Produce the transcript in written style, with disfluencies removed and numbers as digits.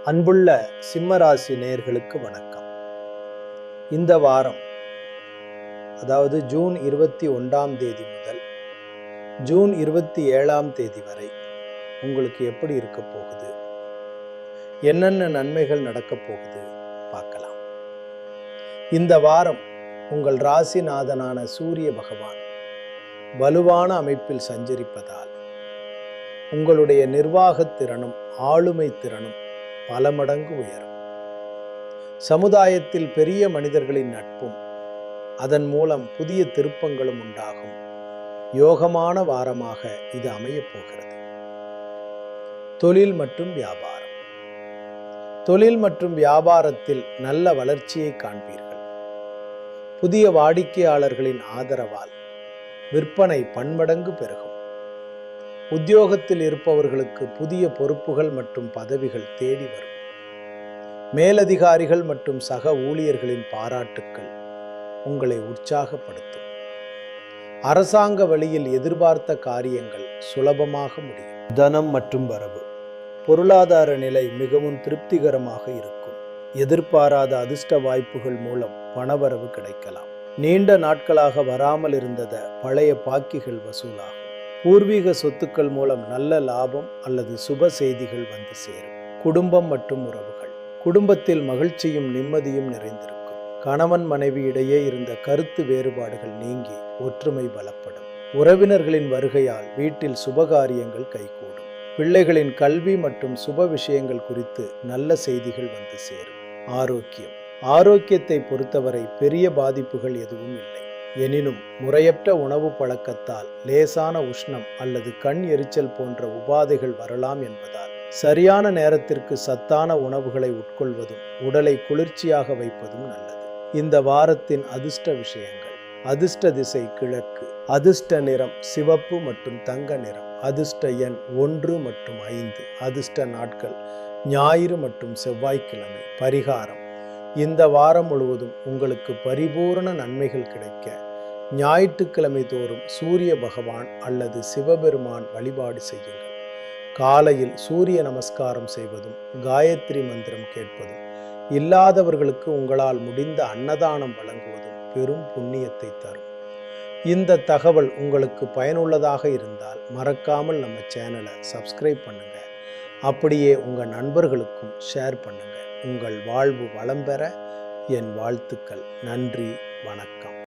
அன்புள்ள சிம்மராசி நேயர்களுக்கு வணக்கம். இந்த வாரம், அதாவது ஜூன் 21ஆம் தேதி முதல் ஜூன் 27ஆம் தேதி வரை உங்களுக்கு எப்படி இருக்க போகுது, என்னென்ன நன்மைகள் நடக்கப் போகுது பார்க்கலாம். இந்த வாரம் உங்கள் ராசிநாதனான சூரிய பகவான் வலுவான அமைப்பில் சஞ்சரிப்பதால் உங்களுடைய நிர்வாகத் திறனும் ஆளுமை திறனும் பல மடங்கு உயரும். சமுதாயத்தில் பெரிய மனிதர்களின் நட்பும் அதன் மூலம் புதிய திருப்பங்களும் உண்டாகும் யோகமான வாரமாக இது அமையப் போகிறது. தொழில் மற்றும் வியாபாரம். தொழில் மற்றும் வியாபாரத்தில் நல்ல வளர்ச்சியை காண்பீர்கள். புதிய வாடிக்கையாளர்களின் ஆதரவால் விற்பனை பன்மடங்கு பெருகும். உத்தியோகத்தில் இருப்பவர்களுக்கு புதிய பொறுப்புகள் மற்றும் பதவிகள் தேடி வரும். மேலதிகாரிகள் மற்றும் சக ஊழியர்களின் பாராட்டுக்கள் உங்களை உற்சாகப்படுத்தும். அரசாங்க வழியில் எதிர்பார்த்த காரியங்கள் சுலபமாக முடியும். தனம் மற்றும் வரவு. பொருளாதார நிலை மிகவும் திருப்திகரமாக இருக்கும். எதிர்பாராத அதிர்ஷ்ட வாய்ப்புகள் மூலம் பணவரவு கிடைக்கலாம். நீண்ட நாட்களாக வராமல் இருந்தத பழைய பாக்கிகள் வசூலாகும். பூர்வீக சொத்துக்கள் மூலம் நல்ல லாபம் அல்லது சுப செய்திகள் வந்து சேரும். குடும்பம் மற்றும் உறவுகள். குடும்பத்தில் மகிழ்ச்சியும் நிம்மதியும் நிறைந்திருக்கும். கணவன் மனைவி இடையே இருந்த கருத்து வேறுபாடுகள் நீங்கி ஒற்றுமை பலப்படும். உறவினர்களின் வருகையால் வீட்டில் சுபகாரியங்கள் கைகூடும். பிள்ளைகளின் கல்வி மற்றும் சுப விஷயங்கள் குறித்து நல்ல செய்திகள் வந்து சேரும். ஆரோக்கியம். ஆரோக்கியத்தை பொறுத்தவரை பெரிய பாதிப்புகள் எதுவும் இல்லை. எனினும் முறையற்ற உணவு பழக்கத்தால் லேசான உஷ்ணம் அல்லது கண் எரிச்சல் போன்ற உபாதைகள் வரலாம் என்பதால் சரியான நேரத்திற்கு சத்தான உணவுகளை உட்கொள்வதும் உடலை குளிர்ச்சியாக வைப்பதும் நல்லது. இந்த வாரத்தின் அதிர்ஷ்ட விஷயங்கள். அதிர்ஷ்ட திசை கிழக்கு. அதிர்ஷ்ட நிறம் சிவப்பு மற்றும் தங்க நிறம். அதிர்ஷ்ட எண் 1 மற்றும் 5. அதிர்ஷ்ட நாட்கள் ஞாயிறு மற்றும் செவ்வாய்க்கிழமை. பரிகாரம். இந்த வாரம் முழுவதும் உங்களுக்கு பரிபூரண நன்மைகள் கிடைக்க ஞாயிற்றுக்கிழமை தோறும் சூரிய பகவான் அல்லது சிவபெருமான் வழிபாடு செய்யுங்கள். காலையில் சூரிய நமஸ்காரம் செய்வதும் காயத்ரி மந்திரம் கேட்பதும் இல்லாதவர்களுக்கு உங்களால் முடிந்த அன்னதானம் வழங்குவதும் பெரும் புண்ணியத்தை தரும். இந்த தகவல் உங்களுக்கு பயனுள்ளதாக இருந்தால் மறக்காமல் நம்ம சேனலை சப்ஸ்கிரைப் பண்ணுங்க. அப்படியே உங்கள் நண்பர்களுக்கும் ஷேர் பண்ணுங்க. உங்கள் வாழ்வு வளம் பெற என் வாழ்த்துக்கள். நன்றி, வணக்கம்.